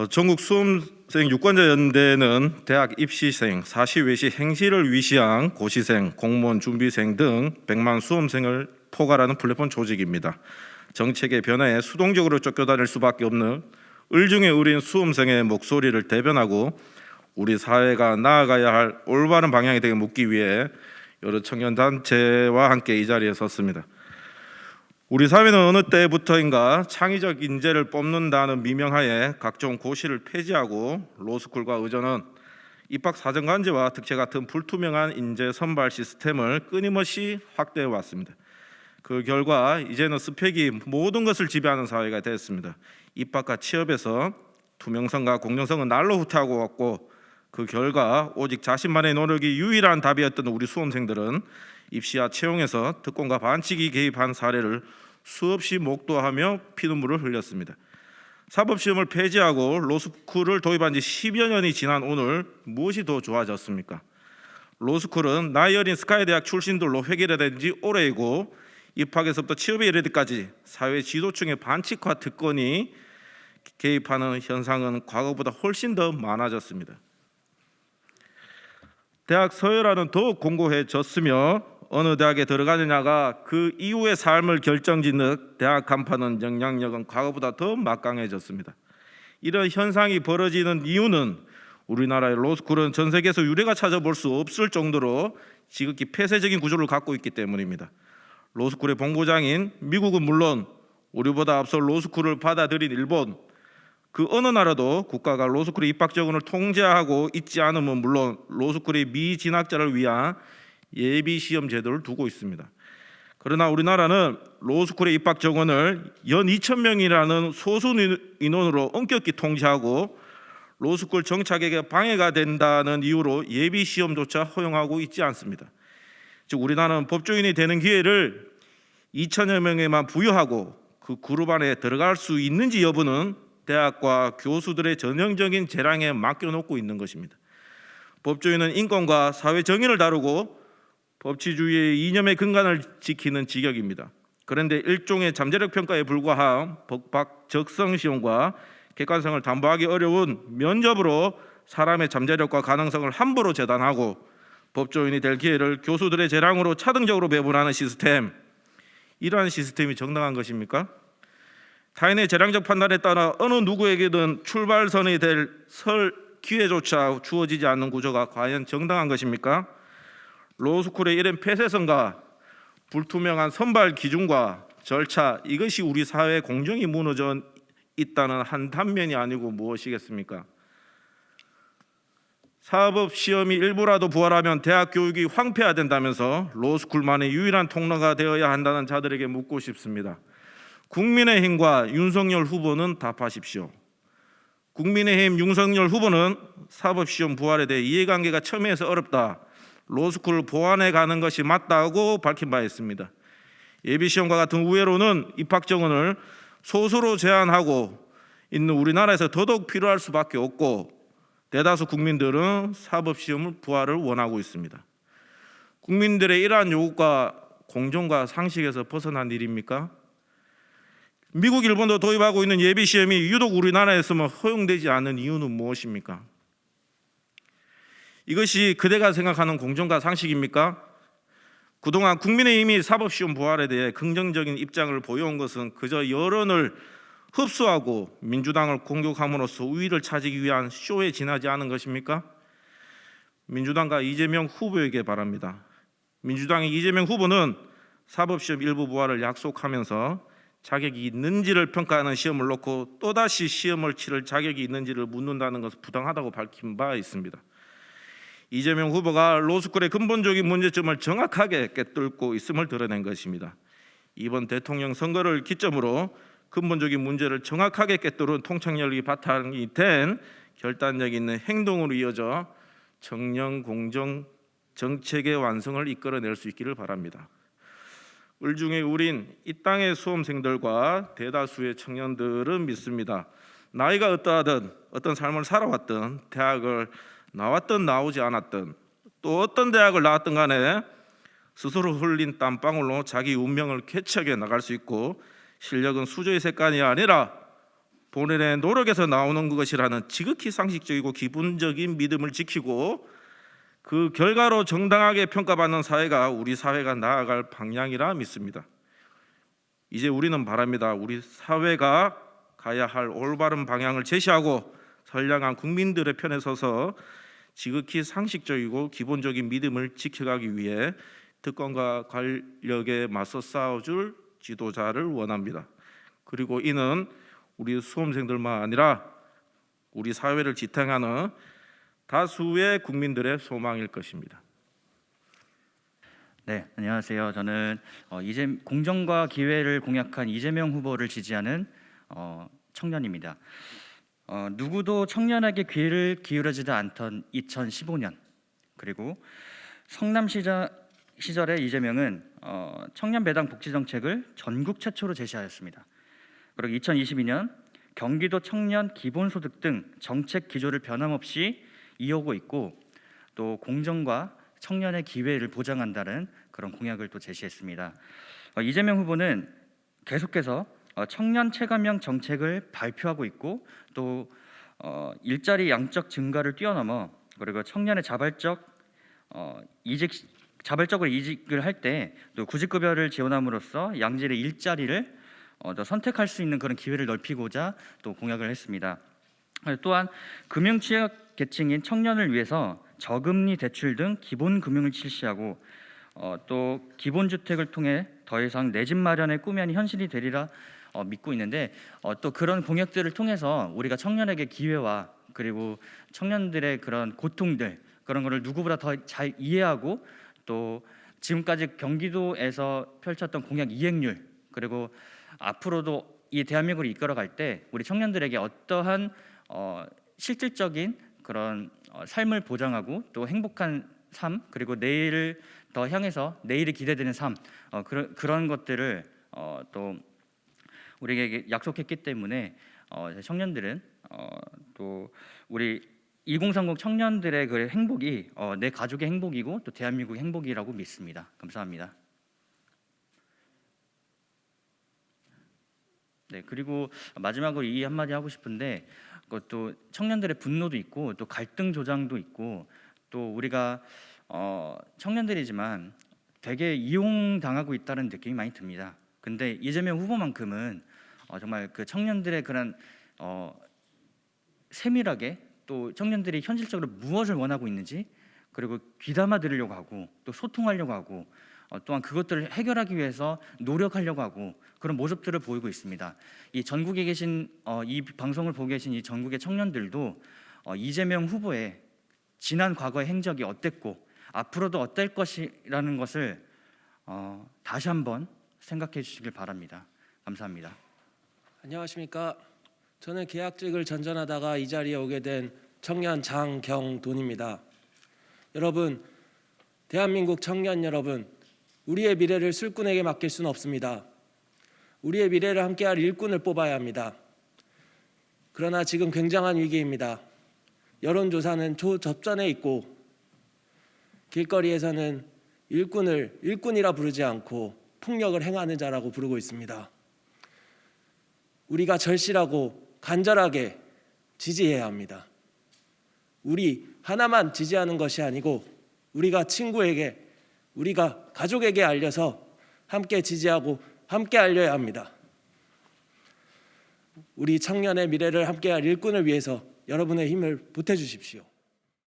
전국 수험생 유권자연대는 대학 입시생, 사시 외시 행시를 위시한 고시생, 공무원 준비생 등 100만 수험생을 포괄하는 플랫폼 조직입니다. 정책의 변화에 수동적으로 쫓겨다닐 수밖에 없는 을중에 을인 수험생의 목소리를 대변하고 우리 사회가 나아가야 할 올바른 방향이 되게 묻기 위해 여러 청년단체와 함께 이 자리에 섰습니다. 우리 사회는 어느 때부터인가 창의적 인재를 뽑는다는 미명하에 각종 고시를 폐지하고 로스쿨과 의전은 입학 사정관제와 특채 같은 불투명한 인재 선발 시스템을 끊임없이 확대해 왔습니다. 그 결과 이제는 스펙이 모든 것을 지배하는 사회가 됐습니다. 입학과 취업에서 투명성과 공정성은 날로 후퇴하고 왔고, 그 결과 오직 자신만의 노력이 유일한 답이었던 우리 수험생들은 입시와 채용에서 특권과 반칙이 개입한 사례를 수없이 목도하며 피눈물을 흘렸습니다. 사법시험을 폐지하고 로스쿨을 도입한 지 10여 년이 지난 오늘 무엇이 더 좋아졌습니까? 로스쿨은 나이 어린 스카이대학 출신들로 획일화된 지 오래이고, 입학에서부터 취업에 이르기까지 사회 지도층의 반칙과 특권이 개입하는 현상은 과거보다 훨씬 더 많아졌습니다. 대학 서열화는 더욱 공고해졌으며 어느 대학에 들어가느냐가 그 이후의 삶을 결정짓는 대학 간판은 영향력은 과거보다 더 막강해졌습니다. 이런 현상이 벌어지는 이유는 우리나라의 로스쿨은 전 세계에서 유례가 찾아볼 수 없을 정도로 지극히 폐쇄적인 구조를 갖고 있기 때문입니다. 로스쿨의 본고장인 미국은 물론 우리보다 앞서 로스쿨을 받아들인 일본, 그 어느 나라도 국가가 로스쿨의 입학 지원을 통제하고 있지 않으면 물론 로스쿨의 미진학자를 위한 예비 시험 제도를 두고 있습니다. 그러나 우리나라는 로스쿨의 입학 정원을 연 2,000명이라는 소수 인원으로 엄격히 통제하고 로스쿨 정착에게 방해가 된다는 이유로 예비 시험조차 허용하고 있지 않습니다. 즉 우리나라는 법조인이 되는 기회를 2,000여 명에만 부여하고 그 그룹 안에 들어갈 수 있는지 여부는 대학과 교수들의 전형적인 재량에 맡겨놓고 있는 것입니다. 법조인은 인권과 사회 정의를 다루고 법치주의의 이념의 근간을 지키는 직역입니다. 그런데 일종의 잠재력 평가에 불과한 법학적성 시험과 객관성을 담보하기 어려운 면접으로 사람의 잠재력과 가능성을 함부로 재단하고 법조인이 될 기회를 교수들의 재량으로 차등적으로 배분하는 시스템, 이러한 시스템이 정당한 것입니까? 타인의 재량적 판단에 따라 어느 누구에게든 출발선이 될 기회조차 주어지지 않는 구조가 과연 정당한 것입니까? 로스쿨의 이런 폐쇄성과 불투명한 선발 기준과 절차, 이것이 우리 사회의 공정이 무너져 있다는 한 단면이 아니고 무엇이겠습니까? 사법시험이 일부라도 부활하면 대학 교육이 황폐화된다면서 로스쿨만의 유일한 통로가 되어야 한다는 자들에게 묻고 싶습니다. 국민의힘과 윤석열 후보는 답하십시오. 국민의힘 윤석열 후보는 사법시험 부활에 대해 이해관계가 첨예해서 어렵다, 로스쿨 보완해 가는 것이 맞다고 밝힌 바 있습니다. 예비시험과 같은 우회로는 입학 정원을 소수로 제한하고 있는 우리나라에서 더더욱 필요할 수밖에 없고, 대다수 국민들은 사법시험을 부활을 원하고 있습니다. 국민들의 이러한 요구가 공정과 상식에서 벗어난 일입니까? 미국, 일본도 도입하고 있는 예비시험이 유독 우리나라에서만 허용되지 않는 이유는 무엇입니까? 이것이 그대가 생각하는 공정과 상식입니까? 그동안 국민의힘이 사법시험 부활에 대해 긍정적인 입장을 보여온 것은 그저 여론을 흡수하고 민주당을 공격함으로써 우위를 차지하기 위한 쇼에 지나지 않은 것입니까? 민주당과 이재명 후보에게 바랍니다. 민주당의 이재명 후보는 사법시험 일부 부활을 약속하면서 자격이 있는지를 평가하는 시험을 놓고 또다시 시험을 치를 자격이 있는지를 묻는다는 것은 부당하다고 밝힌 바 있습니다. 이재명 후보가 로스쿨의 근본적인 문제점을 정확하게 꿰뚫고 있음을 드러낸 것입니다. 이번 대통령 선거를 기점으로 근본적인 문제를 정확하게 꿰뚫은 통찰력이 바탕이 된 결단력 있는 행동으로 이어져 정령 공정 정책의 완성을 이끌어낼 수 있기를 바랍니다. 을중에 을인 이 땅의 수험생들과 대다수의 청년들은 믿습니다. 나이가 어떠하든 어떤 삶을 살아왔든 대학을 나왔든 나오지 않았든 또 어떤 대학을 나왔든 간에 스스로 흘린 땀방울로 자기 운명을 개척해 나갈 수 있고, 실력은 수저의 색깔이 아니라 본인의 노력에서 나오는 것이라는 지극히 상식적이고 기본적인 믿음을 지키고 그 결과로 정당하게 평가받는 사회가 우리 사회가 나아갈 방향이라 믿습니다. 이제 우리는 바랍니다. 우리 사회가 가야 할 올바른 방향을 제시하고 선량한 국민들의 편에 서서 지극히 상식적이고 기본적인 믿음을 지켜가기 위해 특권과 권력에 맞서 싸워줄 지도자를 원합니다. 그리고 이는 우리 수험생들만 아니라 우리 사회를 지탱하는 다수의 국민들의 소망일 것입니다. 네, 안녕하세요. 저는 공정과 기회를 공약한 이재명 후보를 지지하는 청년입니다. 누구도 청년에게 귀를 기울여지지 않던 2015년, 그리고 성남 시절에 이재명은 청년 배당 복지 정책을 전국 최초로 제시하였습니다. 그리고 2022년 경기도 청년 기본소득 등 정책 기조를 변함없이 이어오고 있고, 또 공정과 청년의 기회를 보장한다는 그런 공약을 또 제시했습니다. 이재명 후보는 계속해서 청년 체감형 정책을 발표하고 있고, 또 일자리 양적 증가를 뛰어넘어, 그리고 청년의 자발적으로 이직을 할 때 또 구직급여를 지원함으로써 양질의 일자리를 더 선택할 수 있는 그런 기회를 넓히고자 또 공약을 했습니다. 또한 금융 취약 계층인 청년을 위해서 저금리 대출 등 기본 금융을 실시하고, 또 기본주택을 통해 더 이상 내 집 마련의 꿈이 아닌 현실이 되리라 믿고 있는데, 또 그런 공약들을 통해서 우리가 청년에게 기회와 그리고 청년들의 그런 고통들, 그런 거를 누구보다 더 잘 이해하고, 또 지금까지 경기도에서 펼쳤던 공약 이행률, 그리고 앞으로도 이 대한민국을 이끌어갈 때 우리 청년들에게 어떠한 실질적인 그런 삶을 보장하고, 또 행복한 삶, 그리고 내일을 더 향해서 내일이 기대되는 삶, 그런 것들을 또 우리에게 약속했기 때문에 청년들은 또 우리 2030 청년들의 그 행복이 내 가족의 행복이고 또 대한민국의 행복이라고 믿습니다. 감사합니다. 네, 그리고 마지막으로 이 한마디 하고 싶은데, 또 청년들의 분노도 있고 또 갈등 조장도 있고, 또 우리가 청년들이지만 되게 이용당하고 있다는 느낌이 많이 듭니다. 근데 이재명 후보만큼은 정말 그 청년들의 그런 세밀하게, 또 청년들이 현실적으로 무엇을 원하고 있는지, 그리고 귀담아 들으려고 하고, 또 소통하려고 하고, 또한 그것들을 해결하기 위해서 노력하려고 하고, 그런 모습들을 보이고 있습니다. 이 전국에 계신 이 방송을 보고 계신 이 전국의 청년들도 이재명 후보의 지난 과거의 행적이 어땠고 앞으로도 어떨 것이라는 것을 다시 한번 생각해 주시길 바랍니다. 감사합니다. 안녕하십니까. 저는 계약직을 전전하다가 이 자리에 오게 된 청년 장경돈입니다. 여러분, 대한민국 청년 여러분, 우리의 미래를 술꾼에게 맡길 수는 없습니다. 우리의 미래를 함께할 일꾼을 뽑아야 합니다. 그러나 지금 굉장한 위기입니다. 여론조사는 초접전에 있고, 길거리에서는 일꾼을 일꾼이라 부르지 않고 폭력을 행하는 자라고 부르고 있습니다. 우리가 절실하고 간절하게 지지해야 합니다. 우리 하나만 지지하는 것이 아니고 우리가 친구에게, 우리가 가족에게 알려서 함께 지지하고 함께 알려야 합니다. 우리 청년의 미래를 함께할 일꾼을 위해서 여러분의 힘을 보태주십시오.